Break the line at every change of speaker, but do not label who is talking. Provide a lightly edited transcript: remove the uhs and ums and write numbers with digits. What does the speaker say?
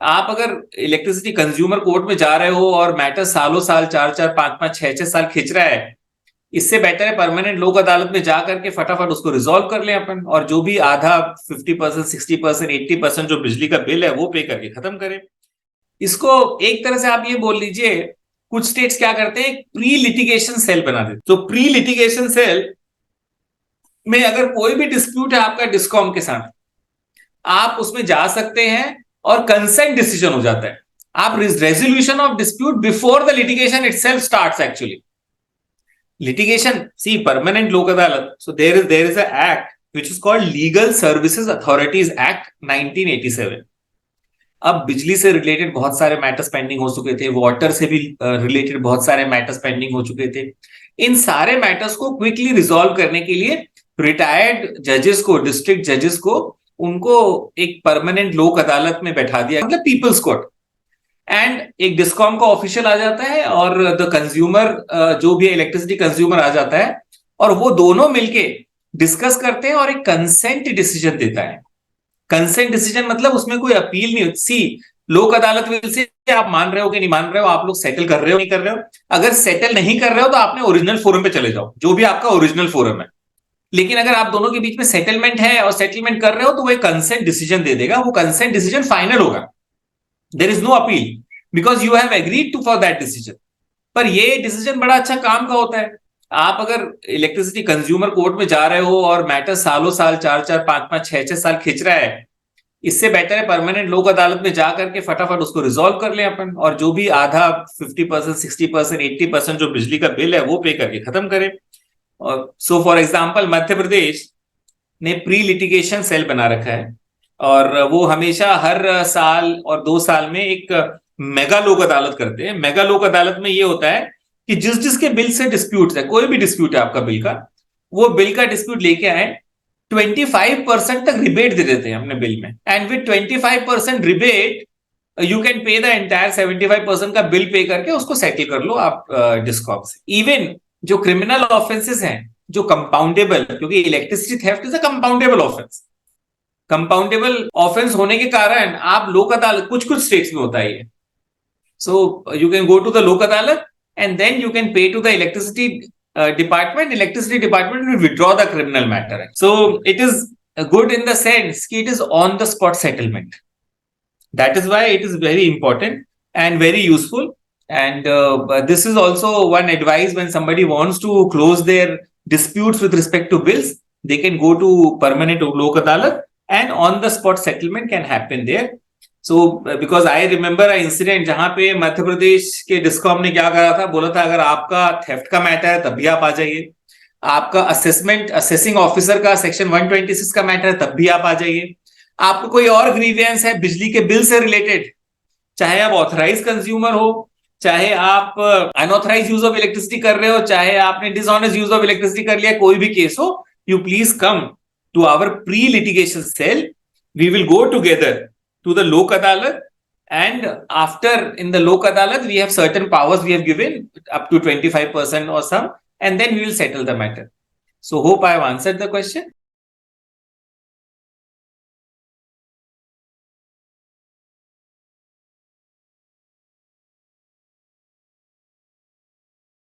आप अगर electricity consumer court में जा रहे हो और मैटर सालों साल, 4-4, 5-5, 6-6 साल खिंच रहा है, इससे बेटर है परमानेंट लोक अदालत में जा करके फटाफट उसको रिजॉल्व कर लें अपन, और जो भी आधा 50%, 60%, 80% जो बिजली का बिल है वो पे करके खत्म करें इसको। एक तरह से आप ये बोल लीजिए, कुछ स्टेट्स क्या करते हैं, प्री लिटिगेशन सेल बना देते। तो प्री लिटिगेशन सेल में अगर कोई भी डिस्प्यूट है आपका डिस्कॉम के साथ, आप उसमें जा सकते हैं और कंसेंट डिसीजन हो जाता है। आप resolution of dispute before the litigation itself starts actually. litigation, see, permanent lok adalat, so there is a act which is called Legal Services Authorities Act 1987. अब बिजली से रिलेटेड बहुत सारे मैटर्स पेंडिंग हो चुके थे, वाटर से भी रिलेटेड बहुत सारे मैटर्स पेंडिंग हो चुके थे। इन सारे मैटर्स को क्विकली रिजॉल्व करने के लिए रिटायर्ड जजेस को, डिस्ट्रिक्ट जजेस को, उनको एक परमानेंट लोक अदालत में बैठा दिया, मतलब पीपल्स कोर्ट। एंड एक डिस्कॉम का ऑफिशियल आ जाता है और द कंज्यूमर, जो भी इलेक्ट्रिसिटी कंज्यूमर आ जाता है, और वो दोनों मिलके डिस्कस करते हैं और एक कंसेंट डिसीजन देता है। कंसेंट डिसीजन मतलब उसमें कोई अपील नहीं होती। सी, लोक अदालत में से आप मान रहे हो कि नहीं मान रहे हो, आप लोग सेटल कर रहे हो नहीं कर रहे हो। अगर सेटल नहीं कर रहे हो तो आपने ओरिजिनल फोरम पे चले जाओ, जो भी आपका ओरिजिनल फोरम है। लेकिन अगर आप दोनों के बीच में सेटलमेंट है और सेटलमेंट कर रहे हो तो वो एक कंसेंट डिसीजन दे देगा, वो कंसेंट डिसीजन फाइनल होगा। There is no appeal because you have agreed to for that decision. पर ये डिसीजन बड़ा अच्छा काम का होता है। आप अगर इलेक्ट्रिसिटी कंज्यूमर कोर्ट में जा रहे हो और मैटर सालों साल, 4-4, 5-5, 6-6 साल खिंच रहा है, इससे बेटर है परमानेंट लोक अदालत में जा करके फटाफट उसको रिजॉल्व कर लें अपन, और जो भी आधा 50%, 60%, 80% जो बिजली का बिल है वो पे करके खत्म करें। और so for example Madhya Pradesh ने प्री लिटिगेशन सेल बना रखा है, और वो हमेशा हर साल और 2 साल में एक मेगा लोक अदालत करते हैं। मेगा लोक अदालत में ये होता है कि जिसके बिल से डिस्प्यूट है, कोई भी डिस्प्यूट है आपका बिल का, वो बिल का डिस्प्यूट लेके आए, 25% तक रिबेट दे देते हैं अपने बिल में, and with 25% rebate you can pay the entire 75% का बिल पे करके उसको सेटल कर लो आप डिस्कॉम से। इवन जो क्रिमिनल ऑफेंसेस हैं, जो कंपाउंडेबल, क्योंकि electricity theft is a compoundable offence, compoundable offence होने के कारण आप लोक अदालत, कुछ कुछ स्टेट्स में होता है ये, so you can go to the lok adalat and then you can pay to the electricity department. Electricity department will withdraw the criminal matter, so it is good in the sense that it is on the spot settlement. That is why it is very important and very useful. And this is also one advice: when somebody wants to close their disputes with respect to bills, they can go to permanent lok adalat and on the spot settlement can happen there. So because I remember incident जहां पे मध्य प्रदेश के discom ने क्या करा था, बोला था अगर आपका थेफ्ट का मैटर है तब भी आप आ जाइए, आपका असेसिंग ऑफिसर का सेक्शन 126 का मैटर है तब भी आप आ जाइए, आपको कोई और ग्रीवियंस है बिजली के बिल से रिलेटेड, चाहे आप ऑथराइज कंज्यूमर हो, चाहे आप अनऑथराइज यूज ऑफ इलेक्ट्रिसिटी कर रहे हो, चाहे आपने डिसऑनेस्ट यूज ऑफ इलेक्ट्रिसिटी कर लिया, कोई भी केस हो, you please come to our pre litigation cell. We will go together to the Lok Adalat, and after in the Lok Adalat we have certain powers we have given up to 25% or some, and then we will settle the matter. So hope I have answered the question.